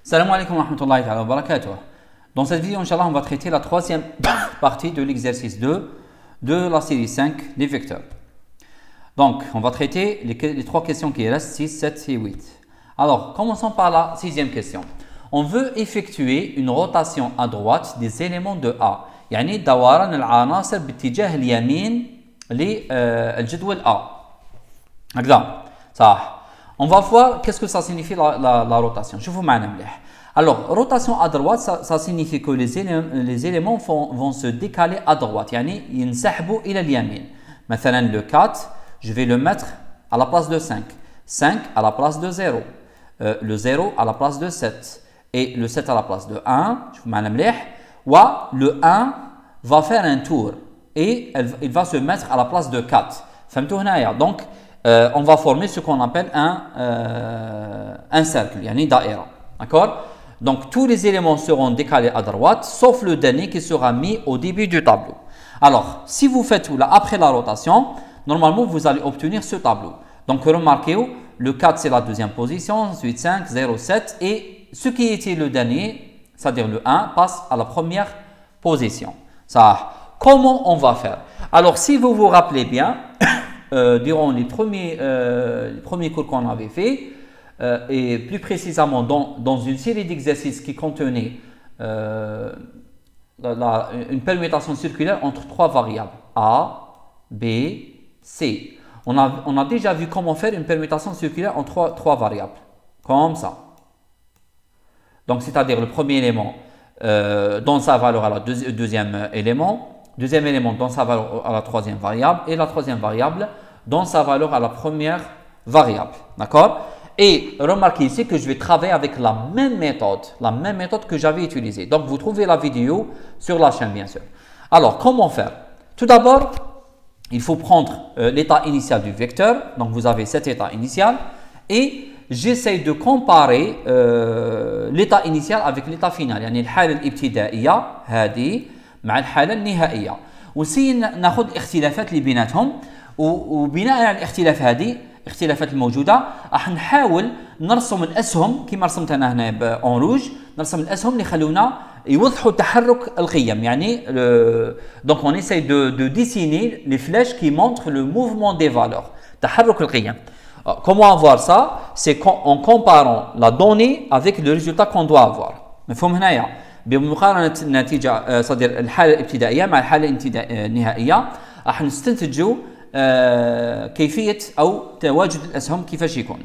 Salam alaikum wa rahmatullahi wa barakatuh. Dans cette vidéo, Inch'Allah, on va traiter la troisième partie de l'exercice 2 de la série 5 des vecteurs. Donc, on va traiter les trois questions qui restent, 6, 7 et 8. Alors, commençons par la sixième question. On veut effectuer une rotation à droite des éléments de A. يعني دوران العناصر باتجاه اليمين للجدول A. هكذا صح. On va voir qu'est-ce que ça signifie la rotation. شوفوا معنا مليح. Alors, rotation à droite, ça signifie que les éléments vont se décaler à droite. يعني ينسحبوا إلى اليمين. مثلا le 4, je vais le mettre à la place de 5. 5 à la place de 0. Le 0 à la place de 7. Et le 7 à la place de 1. شوفوا معنا مليح. Le 1 va faire un tour. Et il va se mettre à la place de 4. فهمتوا هنايا. Donc, on va former ce qu'on appelle un cercle, yani daïra. D'accord? Donc, tous les éléments seront décalés à droite, sauf le dernier qui sera mis au début du tableau. Alors, si vous faites tout là, après la rotation, normalement, vous allez obtenir ce tableau. Donc, remarquez, le 4, c'est la deuxième position, ensuite 5, 0, 7, et ce qui était le dernier, c'est-à-dire le 1, passe à la première position. Ça, comment on va faire? Alors, si vous vous rappelez bien, durant les premiers cours qu'on avait fait, et plus précisément dans une série d'exercices qui contenait une permutation circulaire entre trois variables A, B, C. On a déjà vu comment faire une permutation circulaire entre trois variables, comme ça. Donc, c'est-à-dire le premier élément donne sa valeur à la deuxième élément donne sa valeur à la troisième variable et la troisième variable donne sa valeur à la première variable. D'accord? Et remarquez ici que je vais travailler avec la même méthode que j'avais utilisée. Donc, vous trouvez la vidéo sur la chaîne, bien sûr. Alors, comment faire? Tout d'abord, il faut prendre l'état initial du vecteur. Donc, vous avez cet état initial et j'essaie de comparer l'état initial avec l'état final. يعني الحالة الابتدائية هذه مع الحالة النهائية. وسي ناخذ الاختلافات اللي بيناتهم وبناء على الاختلاف هذه الاختلافات الموجودة راح نحاول نرسم الأسهم كما رسمت أنا هنا بأون روج نرسم الأسهم اللي يخلونا يوضحوا تحرك القيم يعني donc on essaie de dessiner les flèches qui montrent le mouvement des valeurs تحرك القيم. Comment avoir ça? C'est en comparant la donnée avec le résultat qu'on doit avoir. مفهوم هنايا؟ بمقارنة النتيجة صدر الحالة الابتدائية مع الحالة النهائية راح نستنتجوا كيفية أو تواجد الأسهم كيفاش يكون.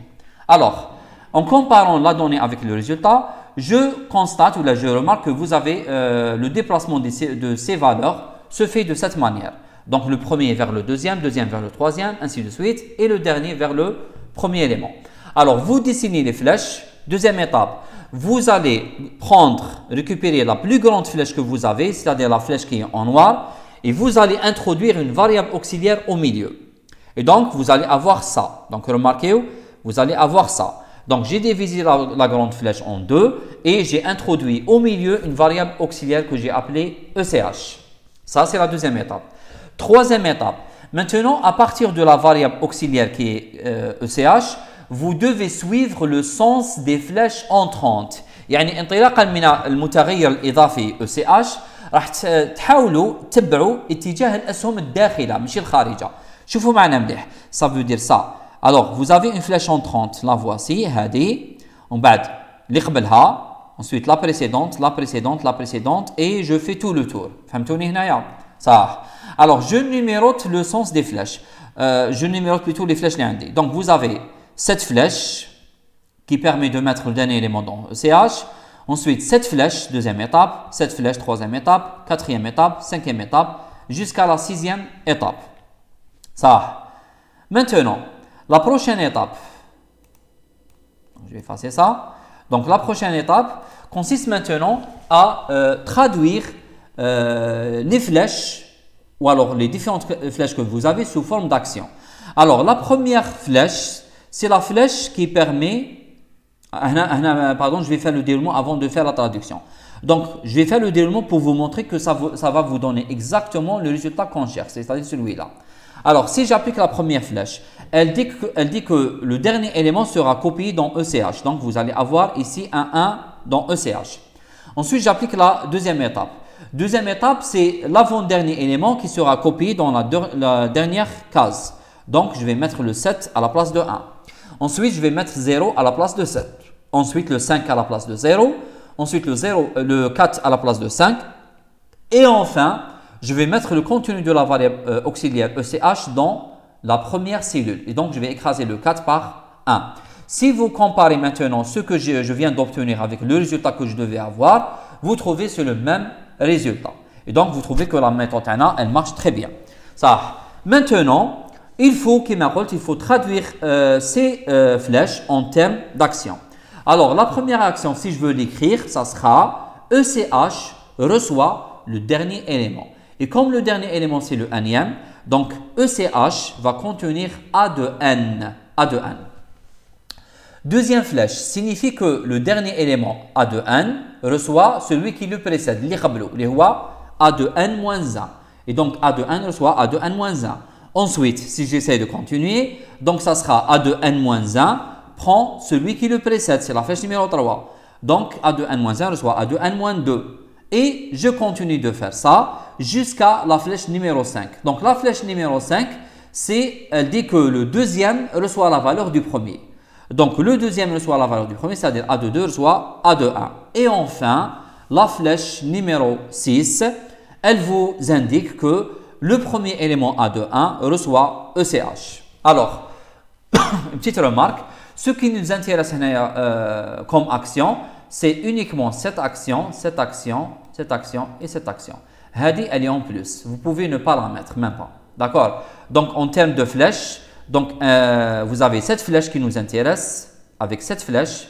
Alors, en comparant la donnée avec le résultat, je constate ou là je remarque que vous avez le déplacement de ces valeurs se fait de cette manière. Donc, le premier vers le deuxième vers le troisième, ainsi de suite, et le dernier vers le premier élément. Alors, vous dessinez les flèches. Deuxième étape, vous allez récupérer la plus grande flèche que vous avez, c'est-à-dire la flèche qui est en noir, et vous allez introduire une variable auxiliaire au milieu. Et donc, vous allez avoir ça. Donc, remarquez, vous allez avoir ça. Donc, j'ai divisé la grande flèche en deux et j'ai introduit au milieu une variable auxiliaire que j'ai appelée ECH. Ça, c'est la deuxième étape. Troisième étape. Maintenant, à partir de la variable auxiliaire qui est ECH, vous devez suivre le sens des flèches entrantes. يعني انطلاقا من المتغير الإضافي ECH راح تحاولوا تتبعوا اتجاه الأسهم الداخلة مش الخارجة. شوفوا معنا مليح. Ça veut dire ça. Alors, vous avez une flèche entrante. La voici. هذه. ومن بعد اللي قبلها. Ensuite, la précédente. Et je fais tout le tour. فهمتوني هنايا؟ صح. Alors, je numérote le sens des flèches. Je numérote plutôt les flèches اللي عندي. Donc, vous avez cette flèche qui permet de mettre le dernier élément dans ECH. Ensuite, cette flèche, deuxième étape. Cette flèche, troisième étape. Quatrième étape. Cinquième étape. Jusqu'à la sixième étape. Ça. Maintenant, la prochaine étape. Je vais effacer ça. Donc, la prochaine étape consiste maintenant à traduire les flèches ou alors les différentes flèches que vous avez sous forme d'action. Alors, la première flèche, c'est la flèche qui permet... Pardon, je vais faire le déroulement avant de faire la traduction. Donc, je vais faire le déroulement pour vous montrer que ça va vous donner exactement le résultat qu'on cherche, c'est-à-dire celui-là. Alors, si j'applique la première flèche, elle dit que le dernier élément sera copié dans ECH. Donc, vous allez avoir ici un 1 dans ECH. Ensuite, j'applique la deuxième étape. Deuxième étape, c'est l'avant-dernier élément qui sera copié dans la dernière case. Donc, je vais mettre le 7 à la place de 1. Ensuite, je vais mettre 0 à la place de 7. Ensuite, le 5 à la place de 0. Ensuite, le 4 à la place de 5. Et enfin, je vais mettre le contenu de la variable auxiliaire ECH dans la première cellule. Et donc, je vais écraser le 4 par 1. Si vous comparez maintenant ce que je viens d'obtenir avec le résultat que je devais avoir, vous trouvez c'est le même résultat. Et donc, vous trouvez que la méthode ANA, elle marche très bien. Ça. Maintenant, il faut traduire ces flèches en termes d'action. Alors, la première action, si je veux l'écrire, ça sera ECH reçoit le dernier élément. Et comme le dernier élément, c'est le nème, donc ECH va contenir A de N. A de N. Deuxième flèche signifie que le dernier élément A de N reçoit celui qui le précède, A de N-1. Et donc A de N reçoit A de N-1. Ensuite, si j'essaie de continuer, donc ça sera A de N-1 prend celui qui le précède, c'est la flèche numéro 3. Donc A de N-1 reçoit A de N-2. Et je continue de faire ça jusqu'à la flèche numéro 5. Donc la flèche numéro 5, elle dit que le deuxième reçoit la valeur du premier. Donc le deuxième reçoit la valeur du premier, c'est-à-dire A de 2 reçoit A de 1. Et enfin, la flèche numéro 6, elle vous indique que le premier élément A de 1 reçoit ECH. Alors, une petite remarque, ce qui nous intéresse comme action, c'est uniquement cette action, cette action, cette action et cette action. Hadi, elle est en plus. Vous pouvez ne pas la mettre, même pas. D'accord? Donc, en termes de flèches, donc, vous avez cette flèche qui nous intéresse, avec cette flèche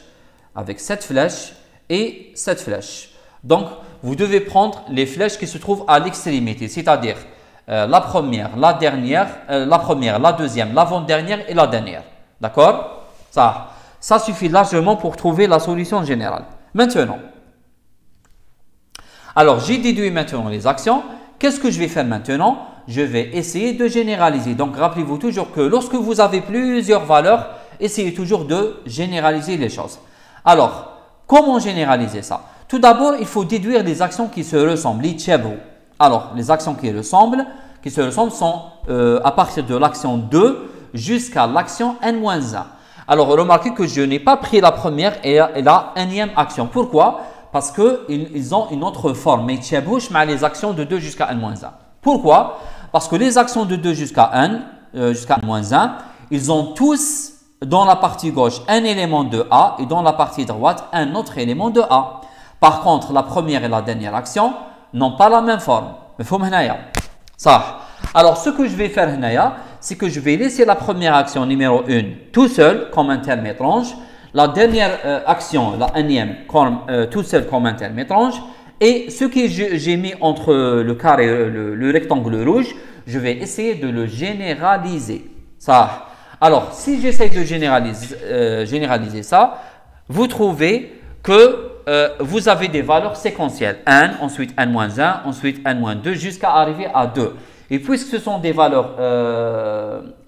et cette flèche. Donc, vous devez prendre les flèches qui se trouvent à l'extrémité, c'est-à-dire la première, la dernière, la deuxième, l'avant-dernière et la dernière. D'accord? Ça suffit largement pour trouver la solution générale. Maintenant, alors j'ai déduit maintenant les actions. Qu'est-ce que je vais faire maintenant? Je vais essayer de généraliser. Donc, rappelez-vous toujours que lorsque vous avez plusieurs valeurs, essayez toujours de généraliser les choses. Alors, comment généraliser ça? Tout d'abord, il faut déduire les actions qui se ressemblent. Alors, les actions qui se ressemblent sont à partir de l'action 2 jusqu'à l'action N-1. Alors, remarquez que je n'ai pas pris la première et la nème action. Pourquoi? Parce qu'ils ont une autre forme. Mais les actions de 2 jusqu'à N-1. Pourquoi? Parce que les actions de 2 jusqu'à N-1, ils ont tous dans la partie gauche un élément de A et dans la partie droite un autre élément de A. Par contre, la première et la dernière action n'ont pas la même forme. Alors, ce que je vais faire, c'est que je vais laisser la première action numéro 1 tout seul comme un terme étrange. La dernière action, la nème, tout seul comme un terme étrange. Et ce que j'ai mis entre le carré et le rectangle rouge, je vais essayer de le généraliser. Alors, si j'essaie de généraliser ça, vous trouvez que vous avez des valeurs séquentielles. N, ensuite N-1, ensuite N-2, jusqu'à arriver à 2. Et puisque ce sont des valeurs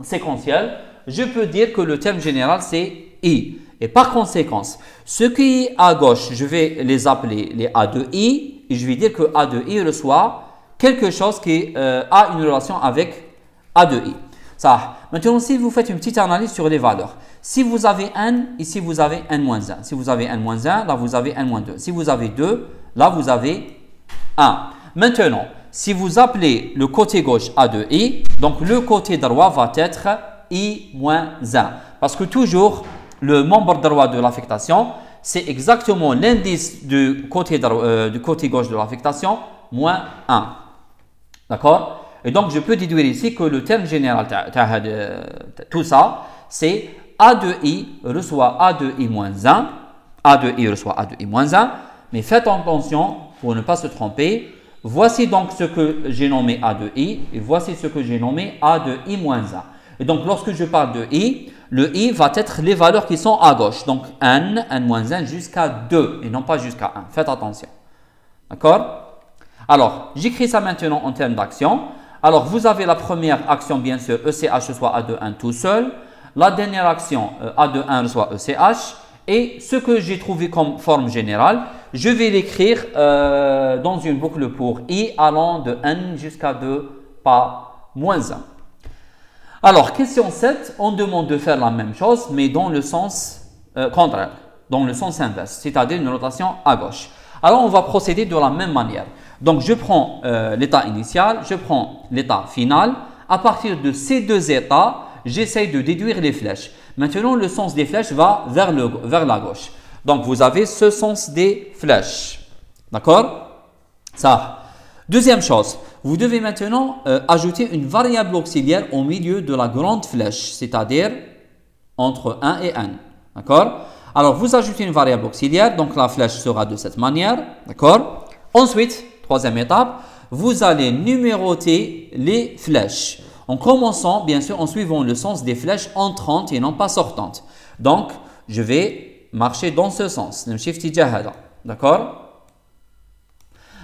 séquentielles, je peux dire que le terme général, c'est I. Et par conséquent, ce qui est à gauche, je vais les appeler les A de I. Et je vais dire que A de I reçoit quelque chose qui a une relation avec A de I. Maintenant, si vous faites une petite analyse sur les valeurs, si vous avez N, ici vous avez N-1. Si vous avez N-1, là vous avez N-2. Si vous avez 2, là vous avez 1. Maintenant, si vous appelez le côté gauche A de I, donc le côté droit va être I-1. Parce que toujours, le membre droit de l'affectation, c'est exactement l'indice du côté gauche de l'affectation, moins 1. D'accord? Et donc, je peux déduire ici que le terme général de tout ça, c'est A de I reçoit A de I-1. A de I reçoit A de I-1. Mais faites attention pour ne pas se tromper. Voici donc ce que j'ai nommé A de I et voici ce que j'ai nommé A de I-1. Et donc, lorsque je parle de I, le I va être les valeurs qui sont à gauche. Donc, N, N-1 jusqu'à 2 et non pas jusqu'à 1. Faites attention. D'accord? Alors, j'écris ça maintenant en termes d'action. Alors, vous avez la première action, bien sûr, ECH reçoit A de 1 tout seul. La dernière action, A de 1 reçoit ECH. Et ce que j'ai trouvé comme forme générale, je vais l'écrire dans une boucle pour i allant de n jusqu'à 2 par moins 1. Alors, question 7, on demande de faire la même chose, mais dans le sens contraire, dans le sens inverse, c'est-à-dire une rotation à gauche. Alors, on va procéder de la même manière. Donc, je prends l'état initial, je prends l'état final. À partir de ces deux états, j'essaye de déduire les flèches. Maintenant, le sens des flèches va vers la gauche. Donc, vous avez ce sens des flèches. D'accord? Ça. Deuxième chose, vous devez maintenant ajouter une variable auxiliaire au milieu de la grande flèche, c'est-à-dire entre 1 et n. D'accord? Alors, vous ajoutez une variable auxiliaire, donc la flèche sera de cette manière. D'accord? Ensuite, troisième étape, vous allez numéroter les flèches. En commençant, bien sûr, en suivant le sens des flèches entrantes et non pas sortantes. Donc, je vais marcher dans ce sens. D'accord?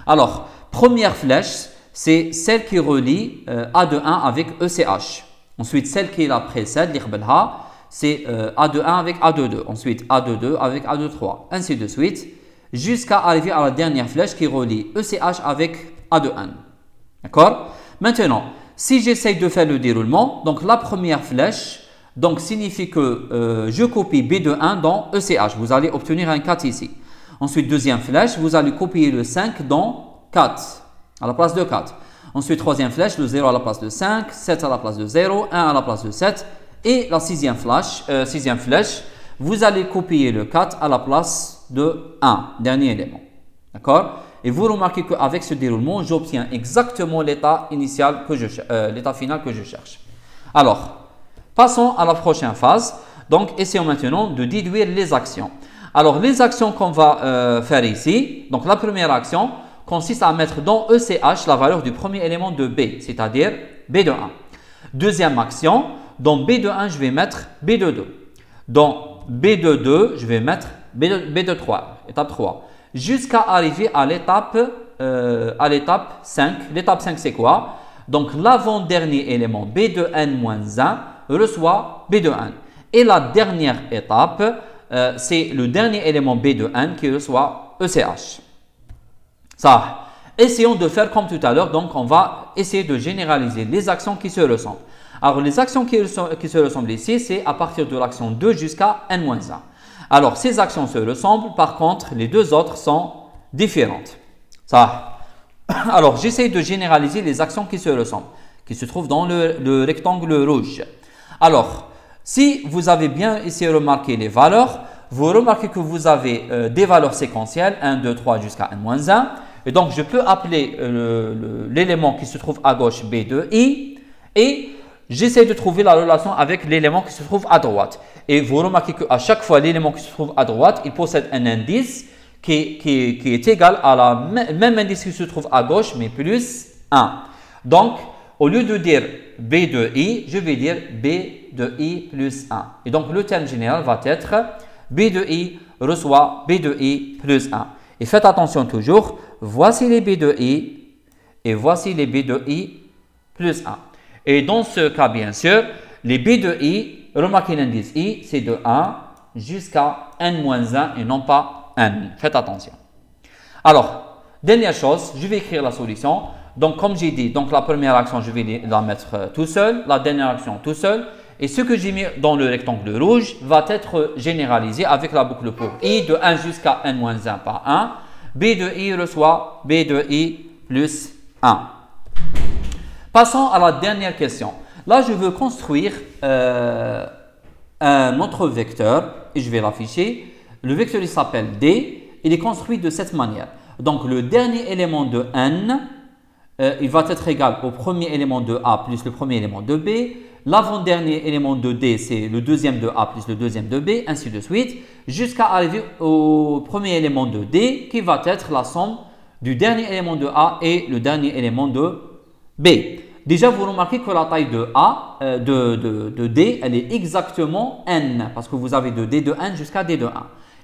Alors, première flèche, c'est celle qui relie A de 1 avec ECH. Ensuite, celle qui la précède, c'est A de 1 avec A de 2. Ensuite, A de 2 avec A de 3. Ainsi de suite, jusqu'à arriver à la dernière flèche qui relie ECH avec A de 1. D'accord? Maintenant, si j'essaye de faire le déroulement, donc la première flèche donc signifie que je copie B de 1 dans ECH. Vous allez obtenir un 4 ici. Ensuite, deuxième flèche, vous allez copier le 5 dans 4, à la place de 4. Ensuite, troisième flèche, le 0 à la place de 5, 7 à la place de 0, 1 à la place de 7. Et la sixième flèche, vous allez copier le 4 à la place de 1, dernier élément. D'accord? Et vous remarquez qu'avec ce déroulement, j'obtiens exactement l'état initial l'état final que je cherche. Alors, passons à la prochaine phase. Donc, essayons maintenant de déduire les actions. Alors, les actions qu'on va faire ici, donc la première action consiste à mettre dans ECH la valeur du premier élément de B, c'est-à-dire B de 1. Deuxième action, dans B de 1, je vais mettre B de 2. Dans B de 2, je vais mettre B de 3, étape 3. Jusqu'à arriver à l'étape 5. L'étape 5, c'est quoi? Donc, l'avant-dernier élément B de n-1 reçoit B de 1. Et la dernière étape, c'est le dernier élément B de n qui reçoit ECH. Ça, essayons de faire comme tout à l'heure. Donc, on va essayer de généraliser les actions qui se ressemblent. Alors, les actions qui se ressemblent ici, c'est à partir de l'action 2 jusqu'à n-1. Alors, ces actions se ressemblent, par contre, les deux autres sont différentes. Ça. Alors, j'essaie de généraliser les actions qui se ressemblent, qui se trouvent dans le rectangle rouge. Alors, si vous avez bien ici remarqué les valeurs, vous remarquez que vous avez des valeurs séquentielles, 1, 2, 3 jusqu'à n-1. Et donc, je peux appeler l'élément qui se trouve à gauche B de I et j'essaie de trouver la relation avec l'élément qui se trouve à droite. Et vous remarquez qu'à chaque fois, l'élément qui se trouve à droite, il possède un indice qui est égal à la même indice qui se trouve à gauche, mais plus 1. Donc, au lieu de dire B de I, je vais dire B de I plus 1. Et donc, le terme général va être B de I reçoit B de I plus 1. Et faites attention toujours, voici les B de I et voici les B de I plus 1. Et dans ce cas, bien sûr, les B de I, remarquez l'indice I, c'est de 1 jusqu'à n-1 et non pas n. Faites attention. Alors, dernière chose, je vais écrire la solution. Donc, comme j'ai dit, donc la première action, je vais la mettre tout seul, la dernière action tout seul. Et ce que j'ai mis dans le rectangle rouge va être généralisé avec la boucle pour I de 1 jusqu'à n-1 par 1. B de I reçoit B de I plus 1. Passons à la dernière question. Là, je veux construire un autre vecteur et je vais l'afficher. Le vecteur, il s'appelle D. Il est construit de cette manière. Donc, le dernier élément de n, il va être égal au premier élément de A plus le premier élément de B. L'avant-dernier élément de D, c'est le deuxième de A plus le deuxième de B, ainsi de suite, jusqu'à arriver au premier élément de D, qui va être la somme du dernier élément de A et le dernier élément de B. Déjà, vous remarquez que la taille de D, elle est exactement n, parce que vous avez de D de n jusqu'à D de 1.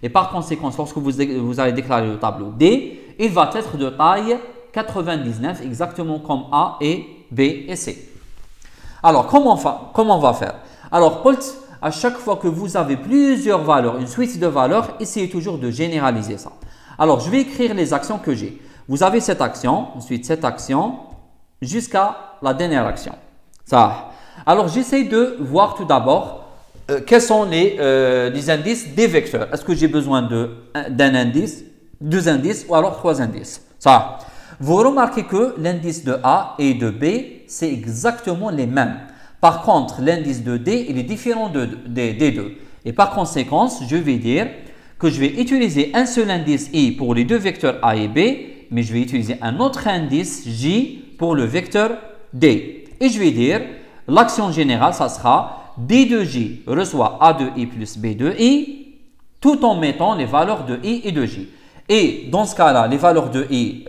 Et par conséquent, lorsque vous allez déclarer le tableau D, il va être de taille 99, exactement comme A et B et C. Alors, comment on va faire? Alors, à chaque fois que vous avez plusieurs valeurs, une suite de valeurs, essayez toujours de généraliser ça. Alors, je vais écrire les actions que j'ai. Vous avez cette action, ensuite cette action, jusqu'à la dernière action. Ça. Alors, j'essaie de voir tout d'abord quels sont les indices des vecteurs. Est-ce que j'ai besoin d'un indice, deux indices ou alors trois indices? Ça. Vous remarquez que l'indice de A et de B, c'est exactement les mêmes. Par contre, l'indice de D, il est différent des deux. Et par conséquent, je vais dire que je vais utiliser un seul indice I pour les deux vecteurs A et B, mais je vais utiliser un autre indice J pour le vecteur D. Et je vais dire, l'action générale, ça sera D de J reçoit A de I plus B de I, tout en mettant les valeurs de I et de J. Et dans ce cas-là, les valeurs de I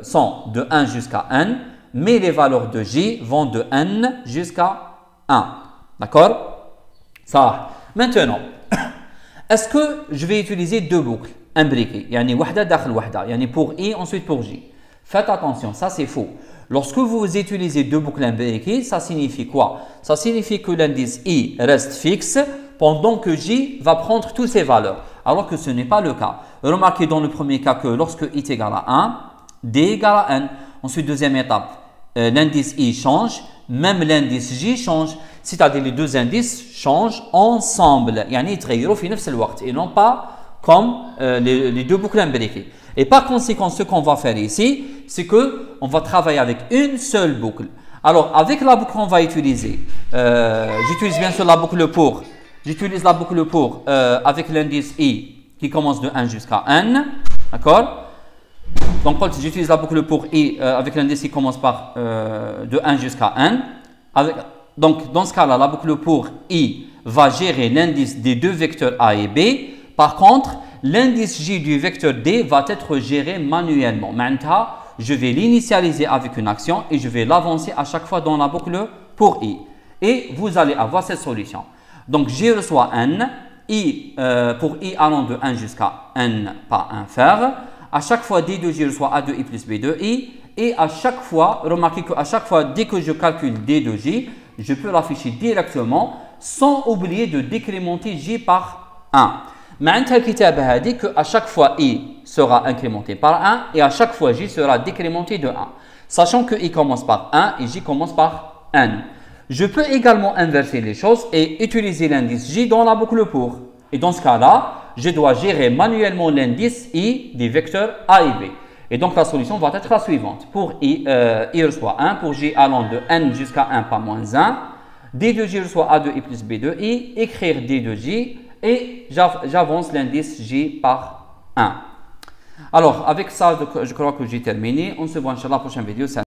sont de 1 jusqu'à n, mais les valeurs de J vont de n jusqu'à 1. D'accord? Ça. Maintenant, est-ce que je vais utiliser deux boucles imbriquées? Yani wahda dakhil wahda, yani pour I, ensuite pour J. Faites attention, ça c'est faux. Lorsque vous utilisez deux boucles imbriquées, ça signifie quoi? Ça signifie que l'indice I reste fixe pendant que J va prendre toutes ses valeurs, alors que ce n'est pas le cas. Remarquez dans le premier cas que lorsque I est égal à 1, D égale à n. Ensuite, deuxième étape, l'indice I change, même l'indice J change, c'est-à-dire les deux indices changent ensemble, يعني يتغيروا في نفس الوقت, et non pas comme les deux boucles imbriquées. Et par conséquent, ce qu'on va faire ici, c'est qu'on va travailler avec une seule boucle. Alors, avec la boucle qu'on va utiliser, j'utilise bien sûr la boucle pour, j'utilise la boucle pour avec l'indice I qui commence de 1 jusqu'à n, d'accord? Donc, j'utilise la boucle pour I avec l'indice qui commence par de 1 jusqu'à n. Donc, dans ce cas-là, la boucle pour I va gérer l'indice des deux vecteurs A et B. Par contre, l'indice J du vecteur D va être géré manuellement. Maintenant, je vais l'initialiser avec une action et je vais l'avancer à chaque fois dans la boucle pour I. Et vous allez avoir cette solution. Donc, J reçoit n, I, pour I allant de 1 jusqu'à n pas impair. À chaque fois, D de J reçoit A de I plus B de I. Et à chaque fois, remarquez qu'à chaque fois, dès que je calcule D de J, je peux l'afficher directement sans oublier de décrémenter J par 1. معناتها الكتابة هذه qu'à chaque fois I sera incrémenté par 1 et à chaque fois J sera décrémenté de 1. Sachant que I commence par 1 et J commence par n. Je peux également inverser les choses et utiliser l'indice J dans la boucle pour. Et dans ce cas-là, je dois gérer manuellement l'indice I des vecteurs A et B. Et donc la solution va être la suivante. Pour I, I reçoit 1, pour J allant de n jusqu'à 1 pas moins 1, D de J reçoit A de I plus B de I, écrire D de J, et j'avance l'indice J par 1. Alors, avec ça, je crois que j'ai terminé. On se voit, Inch'Allah, la prochaine vidéo.